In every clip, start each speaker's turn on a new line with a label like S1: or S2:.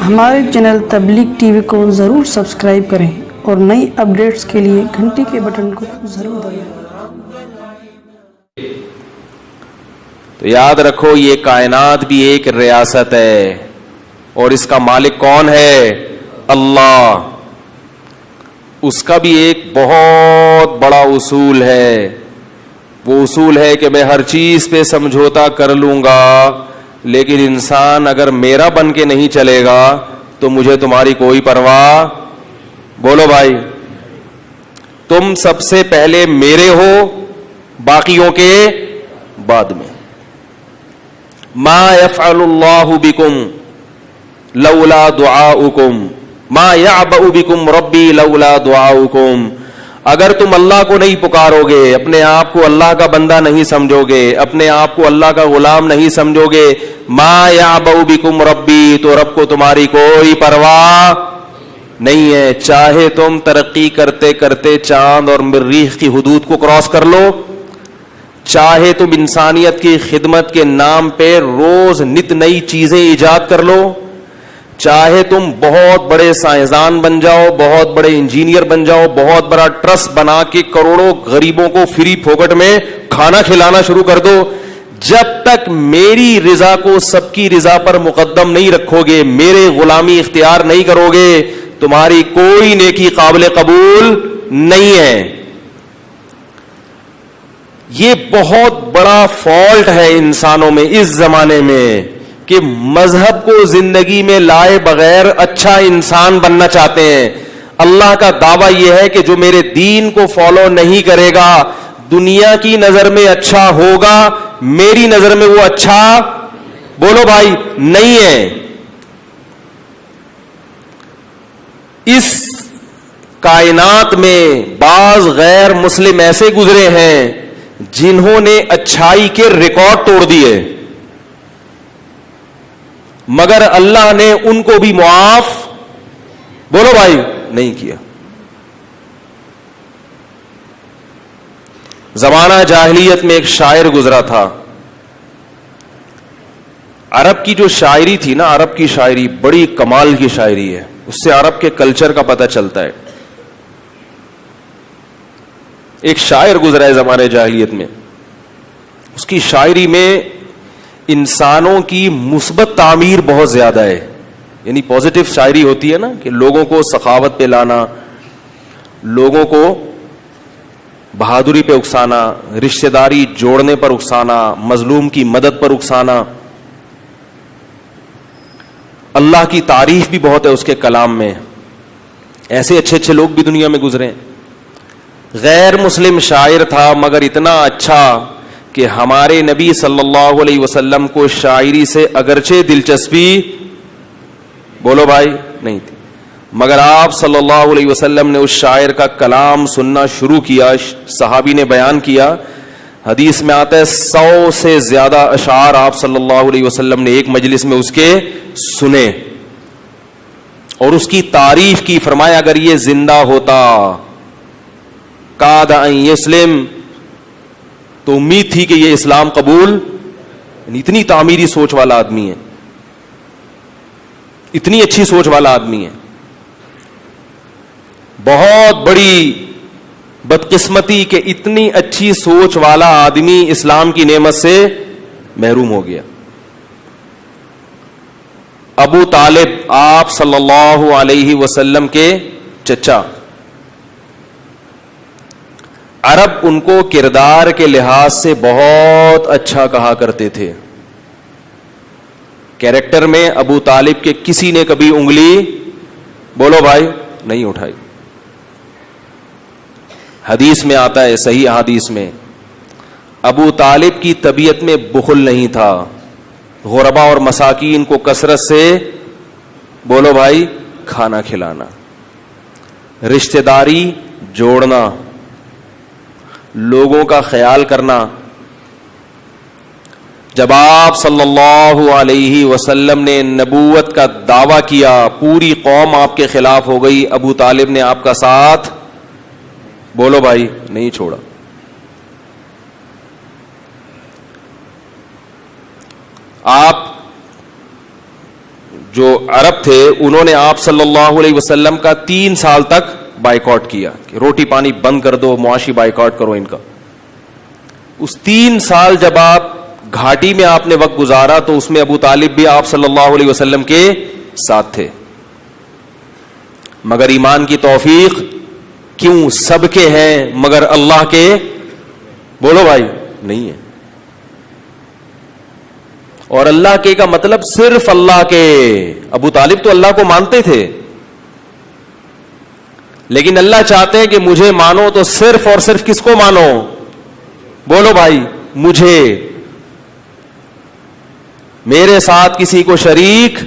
S1: ہمارے چینل تبلیغ T V کو ضرور سبسکرائب کریں اور نئی اپڈیٹس کے لیے گھنٹی کے بٹن کو ضرور دبائیں۔
S2: تو یاد رکھو یہ کائنات بھی ایک ریاست ہے اور اس کا مالک کون ہے؟ اللہ۔ اس کا بھی ایک بہت بڑا اصول ہے، وہ اصول ہے کہ میں ہر چیز پہ سمجھوتا کر لوں گا، لیکن انسان اگر میرا بن کے نہیں چلے گا تو مجھے تمہاری کوئی پرواہ۔ بولو بھائی، تم سب سے پہلے میرے ہو، باقیوں کے بعد میں۔ ما يفعل اللہ بکم لولا دعاؤکم ما يعبأ بکم ربی لولا دعاؤکم۔ اگر تم اللہ کو نہیں پکارو گے، اپنے آپ کو اللہ کا بندہ نہیں سمجھو گے، اپنے آپ کو اللہ کا غلام نہیں سمجھو گے، ما يعبأ بکم ربی، تو رب کو تمہاری کوئی پرواہ نہیں ہے۔ چاہے تم ترقی کرتے کرتے چاند اور مریخ کی حدود کو کراس کر لو، چاہے تم انسانیت کی خدمت کے نام پہ روز نت نئی چیزیں ایجاد کر لو، چاہے تم بہت بڑے سائنسدان بن جاؤ، بہت بڑے انجینئر بن جاؤ، بہت بڑا ٹرسٹ بنا کے کروڑوں غریبوں کو فری پھوکٹ میں کھانا کھلانا شروع کر دو، جب تک میری رضا کو سب کی رضا پر مقدم نہیں رکھو گے، میرے غلامی اختیار نہیں کرو گے، تمہاری کوئی نیکی قابل قبول نہیں ہے۔ یہ بہت بڑا فالٹ ہے انسانوں میں اس زمانے میں کہ مذہب کو زندگی میں لائے بغیر اچھا انسان بننا چاہتے ہیں۔ اللہ کا دعویٰ یہ ہے کہ جو میرے دین کو فالو نہیں کرے گا، دنیا کی نظر میں اچھا ہوگا، میری نظر میں وہ اچھا، بولو بھائی، نہیں ہے۔ اس کائنات میں بعض غیر مسلم ایسے گزرے ہیں جنہوں نے اچھائی کے ریکارڈ توڑ دیے، مگر اللہ نے ان کو بھی معاف، بولو بھائی، نہیں کیا۔ زمانہ جاہلیت میں ایک شاعر گزرا تھا، عرب کی جو شاعری تھی نا، عرب کی شاعری بڑی کمال کی شاعری ہے، اس سے عرب کے کلچر کا پتہ چلتا ہے۔ ایک شاعر گزرا ہے زمانے جاہلیت میں، اس کی شاعری میں انسانوں کی مثبت تعمیر بہت زیادہ ہے، یعنی پازیٹیو شاعری ہوتی ہے نا، کہ لوگوں کو سخاوت پہ لانا، لوگوں کو بہادری پہ اکسانا، رشتہ داری جوڑنے پر اکسانا، مظلوم کی مدد پر اکسانا۔ اللہ کی تعریف بھی بہت ہے اس کے کلام میں، ایسے اچھے اچھے لوگ بھی دنیا میں گزرے ہیں۔ غیر مسلم شاعر تھا مگر اتنا اچھا کہ ہمارے نبی صلی اللہ علیہ وسلم کو شاعری سے اگرچہ دلچسپی، بولو بھائی، نہیں تھی، مگر آپ صلی اللہ علیہ وسلم نے اس شاعر کا کلام سننا شروع کیا۔ صحابی نے بیان کیا، حدیث میں آتا ہے 100 سے زیادہ اشعار آپ صلی اللہ علیہ وسلم نے ایک مجلس میں اس کے سنے اور اس کی تعریف کی، فرمایا اگر یہ زندہ ہوتا کاد ان یسلم، تو امید تھی کہ یہ اسلام قبول، اتنی تعمیری سوچ والا آدمی ہے، اتنی اچھی سوچ والا آدمی ہے۔ بہت بڑی بدقسمتی کہ اتنی اچھی سوچ والا آدمی اسلام کی نعمت سے محروم ہو گیا۔ ابو طالب آپ صلی اللہ علیہ وسلم کے چچا، عرب ان کو کردار کے لحاظ سے بہت اچھا کہا کرتے تھے۔ کیریکٹر میں ابو طالب کے کسی نے کبھی انگلی، بولو بھائی، نہیں اٹھائی۔ حدیث میں آتا ہے، صحیح حدیث میں، ابو طالب کی طبیعت میں بخل نہیں تھا، غربا اور مساکین کو کثرت سے، بولو بھائی، کھانا کھلانا، رشتہ داری جوڑنا، لوگوں کا خیال کرنا۔ جب آپ صلی اللہ علیہ وسلم نے نبوت کا دعویٰ کیا، پوری قوم آپ کے خلاف ہو گئی، ابو طالب نے آپ کا ساتھ، بولو بھائی، نہیں چھوڑا۔ آپ جو عرب تھے انہوں نے آپ صلی اللہ علیہ وسلم کا 3 سال تک بائیکاٹ کیا کہ روٹی پانی بند کر دو, معاشی بائیکاٹ کرو ان کا. اس 3 سال جب آپ گھاٹی میں آپ نے وقت گزارا تو اس میں ابو طالب بھی آپ صلی اللہ علیہ وسلم کے ساتھ تھے. مگر ایمان کی توفیق کیوں سب کے ہیں مگر اللہ کے, بولو بھائی, نہیں ہے. اور اللہ کے کا مطلب صرف اللہ کے. ابو طالب تو اللہ کو مانتے تھے, لیکن اللہ چاہتے ہیں کہ مجھے مانو تو صرف اور صرف کس کو مانو, بولو بھائی, مجھے. میرے ساتھ کسی کو شریک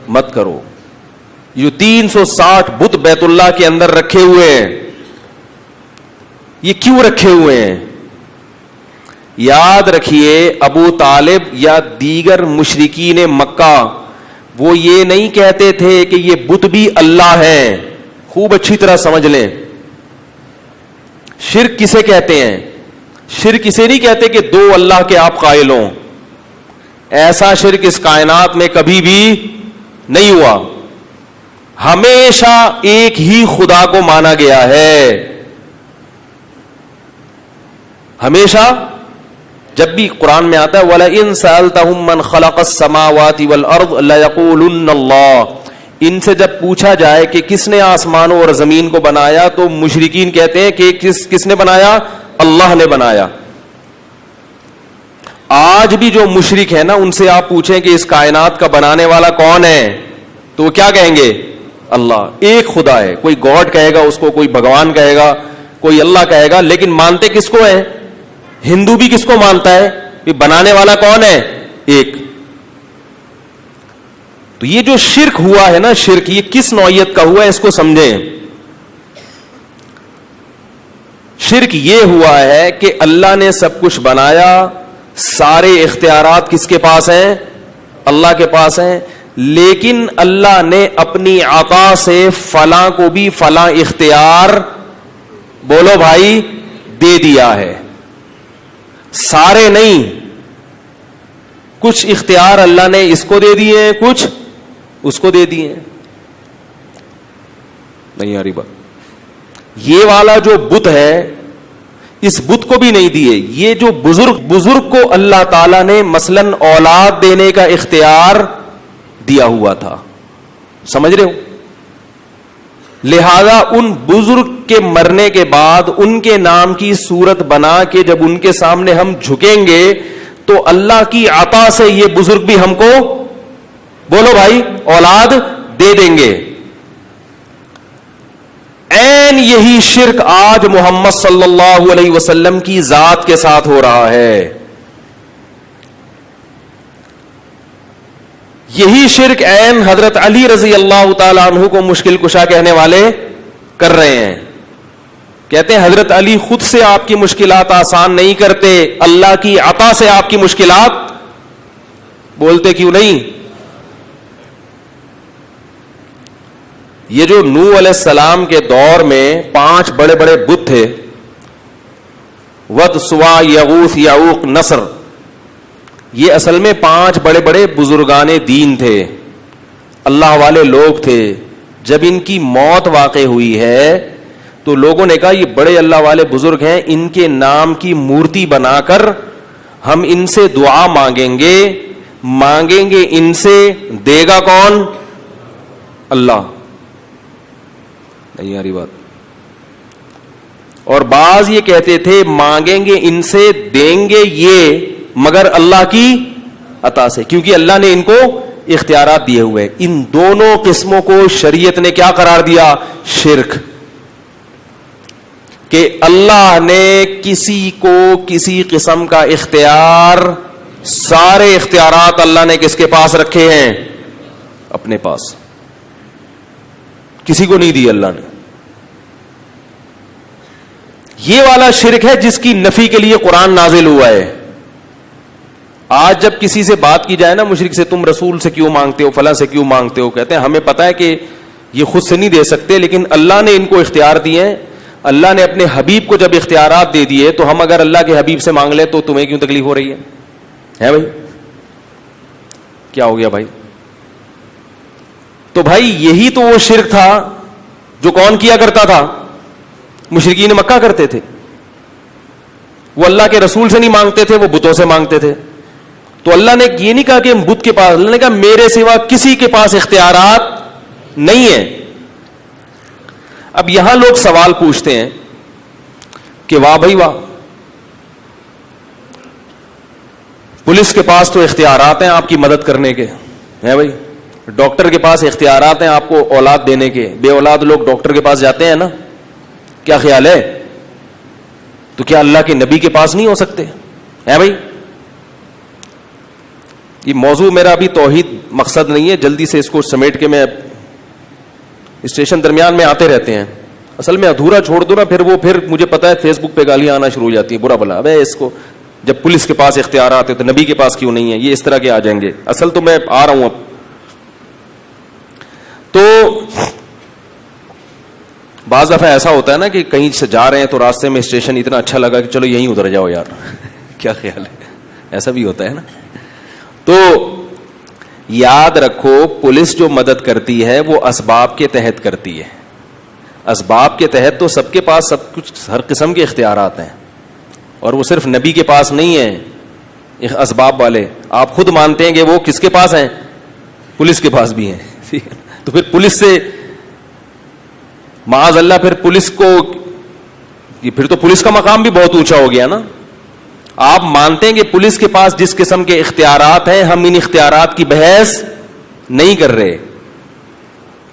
S2: مت کرو. یہ 360 بت بیت اللہ کے اندر رکھے ہوئے ہیں, یہ کیوں رکھے ہوئے ہیں؟ یاد رکھیے ابو طالب یا دیگر مشرکین مکہ وہ یہ نہیں کہتے تھے کہ یہ بت بھی اللہ ہیں. خوب اچھی طرح سمجھ لیں, شرک کسے کہتے ہیں؟ شرک اسے نہیں کہتے کہ 2 اللہ کے آپ قائل ہوں. ایسا شرک اس کائنات میں کبھی بھی نہیں ہوا. ہمیشہ ایک ہی خدا کو مانا گیا ہے. ہمیشہ جب بھی قرآن میں آتا ہے وَلَئِن سَأَلْتَهُم مَّنْ خَلَقَ السَّمَاوَاتِ وَالْأَرْضَ لَيَقُولُنَّ اللَّهُ, ان سے جب پوچھا جائے کہ کس نے آسمانوں اور زمین کو بنایا تو مشرکین کہتے ہیں کہ کس نے بنایا؟ اللہ نے بنایا. آج بھی جو مشرک ہے نا ان سے آپ پوچھیں کہ اس کائنات کا بنانے والا کون ہے تو وہ کیا کہیں گے؟ اللہ. ایک خدا ہے, کوئی گاڈ کہے گا اس کو, کوئی بھگوان کہے گا, کوئی اللہ کہے گا, لیکن مانتے کس کو ہے؟ ہندو بھی کس کو مانتا ہے کہ بنانے والا کون ہے؟ ایک. تو یہ جو شرک ہوا ہے نا, شرک یہ کس نوعیت کا ہوا ہے اس کو سمجھیں. شرک یہ ہوا ہے کہ اللہ نے سب کچھ بنایا, سارے اختیارات کس کے پاس ہیں؟ اللہ کے پاس ہیں, لیکن اللہ نے اپنی عطا سے فلاں کو بھی فلاں اختیار, بولو بھائی, دے دیا ہے. سارے نہیں, کچھ اختیار اللہ نے اس کو دے دیے ہیں, کچھ اس کو دے دیے ہیں. نہیں آ رہی بات. یہ والا جو بت ہے اس بت کو بھی نہیں دیے. یہ جو بزرگ کو اللہ تعالی نے مثلاً اولاد دینے کا اختیار دیا ہوا تھا, سمجھ رہے ہو؟ لہذا ان بزرگ کے مرنے کے بعد ان کے نام کی صورت بنا کے جب ان کے سامنے ہم جھکیں گے تو اللہ کی عطا سے یہ بزرگ بھی ہم کو, بولو بھائی, اولاد دے دیں گے. عین یہی شرک آج محمد صلی اللہ علیہ وسلم کی ذات کے ساتھ ہو رہا ہے. یہی شرک عین حضرت علی رضی اللہ تعالی عنہ کو مشکل کشا کہنے والے کر رہے ہیں. کہتے ہیں حضرت علی خود سے آپ کی مشکلات آسان نہیں کرتے, اللہ کی عطا سے آپ کی مشکلات, بولتے کیوں نہیں؟ یہ جو نوح علیہ السلام کے دور میں 5 بڑے بڑے بت تھے, ود, سوا, یغوث, یعوق, نصر, یہ اصل میں 5 بڑے بڑے بزرگان دین تھے, اللہ والے لوگ تھے. جب ان کی موت واقع ہوئی ہے تو لوگوں نے کہا یہ بڑے اللہ والے بزرگ ہیں, ان کے نام کی مورتی بنا کر ہم ان سے دعا مانگیں گے ان سے, دے گا کون؟ اللہ. نہیں آ رہی بات. اور بعض یہ کہتے تھے مانگیں گے ان سے, دیں گے یہ مگر اللہ کی عطا سے, کیونکہ اللہ نے ان کو اختیارات دیے ہوئے. ان دونوں قسموں کو شریعت نے کیا قرار دیا؟ شرک. کہ اللہ نے کسی کو کسی قسم کا اختیار, سارے اختیارات اللہ نے کس کے پاس رکھے ہیں؟ اپنے پاس. کسی کو نہیں دی اللہ نے. یہ والا شرک ہے جس کی نفی کے لیے قرآن نازل ہوا ہے. آج جب کسی سے بات کی جائے نا مشرک سے, تم رسول سے کیوں مانگتے ہو, فلاں سے کیوں مانگتے ہو, کہتے ہیں ہمیں پتا ہے کہ یہ خود سے نہیں دے سکتے, لیکن اللہ نے ان کو اختیار دیے ہیں. اللہ نے اپنے حبیب کو جب اختیارات دے دیے تو ہم اگر اللہ کے حبیب سے مانگ لیں تو تمہیں کیوں تکلیف ہو رہی ہے بھائی؟ کیا ہو گیا بھائی؟ تو بھائی یہی تو وہ شرک تھا جو کون کیا کرتا تھا؟ مشرکین مکہ کرتے تھے. وہ اللہ کے رسول سے نہیں مانگتے تھے, وہ بتوں سے مانگتے تھے. تو اللہ نے یہ نہیں کہا کہ ہم بت کے پاس, اللہ نے کہا میرے سوا کسی کے پاس اختیارات نہیں ہیں. اب یہاں لوگ سوال پوچھتے ہیں کہ واہ بھائی واہ, پولیس کے پاس تو اختیارات ہیں آپ کی مدد کرنے کے ہیں بھائی, ڈاکٹر کے پاس اختیارات ہیں آپ کو اولاد دینے کے, بے اولاد لوگ ڈاکٹر کے پاس جاتے ہیں نا, کیا خیال ہے؟ تو کیا اللہ کے نبی کے پاس نہیں ہو سکتے ہیں بھائی؟ یہ موضوع میرا ابھی توحید مقصد نہیں ہے, جلدی سے اس کو سمیٹ کے میں اسٹیشن درمیان میں آتے رہتے ہیں. اصل میں ادھورا چھوڑ دو نا, پھر مجھے پتا ہے فیس بک پہ گالیاں آنا شروع ہو جاتی ہیں, برا بلا ابے اس کو, جب پولیس کے پاس اختیارات ہے تو نبی کے پاس کیوں نہیں ہے, یہ اس طرح کے آ جائیں گے. اصل تو میں آ رہا ہوں اب. تو بعض دفعہ ایسا ہوتا ہے نا کہ کہیں سے جا رہے ہیں تو راستے میں اسٹیشن اتنا اچھا لگا کہ چلو یہیں اتر جاؤ یار, کیا خیال ہے؟ ایسا بھی ہوتا ہے نا. تو یاد رکھو پولیس جو مدد کرتی ہے وہ اسباب کے تحت کرتی ہے. اسباب کے تحت تو سب کے پاس سب کچھ, ہر قسم کے اختیارات ہیں, اور وہ صرف نبی کے پاس نہیں ہیں اسباب والے. آپ خود مانتے ہیں کہ وہ کس کے پاس ہیں؟ پولیس کے پاس بھی ہیں. تو پھر پولیس سے معاذ اللہ, پھر پولیس کو, پھر تو پولیس کا مقام بھی بہت اونچا ہو گیا نا. آپ مانتے ہیں کہ پولیس کے پاس جس قسم کے اختیارات ہیں, ہم ان اختیارات کی بحث نہیں کر رہے.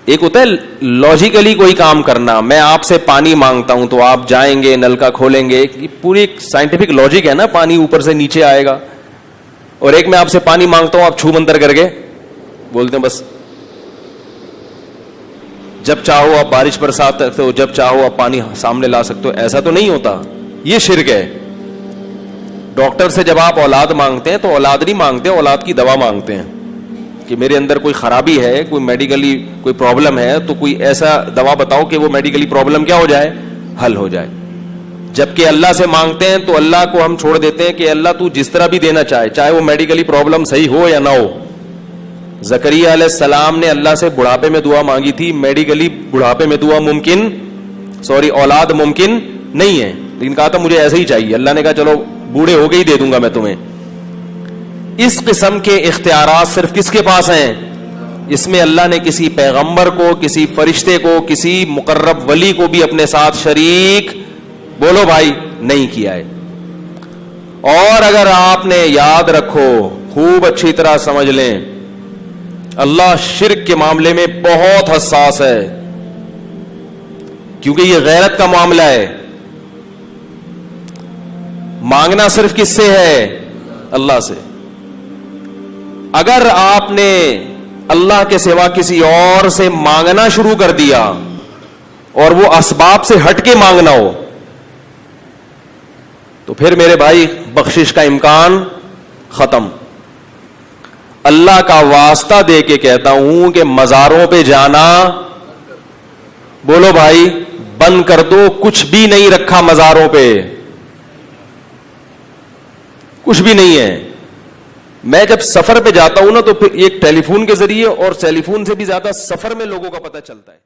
S2: ایک ہوتا ہے لاجیکلی کوئی کام کرنا, میں آپ سے پانی مانگتا ہوں تو آپ جائیں گے نلکا کھولیں گے, یہ پوری سائنٹیفک لاجک ہے نا, پانی اوپر سے نیچے آئے گا. اور ایک میں آپ سے پانی مانگتا ہوں, آپ چھو منتر کر کے بولتے ہیں بس جب چاہو آپ بارش برسات سکتے ہو, جب چاہو آپ پانی سامنے لا سکتے ہو. ایسا تو نہیں ہوتا, یہ شرک ہے. ڈاکٹر سے جب آپ اولاد مانگتے ہیں تو اولاد نہیں مانگتے, اولاد کی دوا مانگتے ہیں کہ میرے اندر کوئی خرابی ہے, کوئی میڈیکلی کوئی پرابلم ہے, تو کوئی ایسا دوا بتاؤ کہ وہ میڈیکلی پرابلم کیا ہو جائے, حل ہو جائے. جبکہ اللہ سے مانگتے ہیں تو اللہ کو ہم چھوڑ دیتے ہیں کہ اللہ تو جس طرح بھی دینا چاہے, چاہے وہ میڈیکلی پرابلم صحیح ہو یا نہ ہو. زکریا علیہ السلام نے اللہ سے بڑھاپے میں دعا مانگی تھی, میڈیکلی بڑھاپے میں دعا ممکن, اولاد ممکن نہیں ہے, لیکن کہا تھا مجھے ایسے ہی چاہیے. اللہ نے کہا چلو بوڑھے ہو کے ہی دے دوں گا میں تمہیں. اس قسم کے اختیارات صرف کس کے پاس ہیں؟ اس میں اللہ نے کسی پیغمبر کو, کسی فرشتے کو, کسی مقرب ولی کو بھی اپنے ساتھ شریک, بولو بھائی, نہیں کیا ہے. اور اگر آپ نے یاد رکھو, خوب اچھی طرح سمجھ لیں, اللہ شرک کے معاملے میں بہت حساس ہے, کیونکہ یہ غیرت کا معاملہ ہے. مانگنا صرف کس سے ہے؟ اللہ سے. اگر آپ نے اللہ کے سوا کسی اور سے مانگنا شروع کر دیا اور وہ اسباب سے ہٹ کے مانگنا ہو, تو پھر میرے بھائی بخشش کا امکان ختم. اللہ کا واسطہ دے کے کہتا ہوں کہ مزاروں پہ جانا, بولو بھائی, بند کر دو. کچھ بھی نہیں رکھا مزاروں پہ, کچھ بھی نہیں ہے. میں جب سفر پہ جاتا ہوں نا تو پھر ایک ٹیلی فون کے ذریعے, اور ٹیلی فون سے بھی زیادہ سفر میں لوگوں کا پتہ چلتا ہے.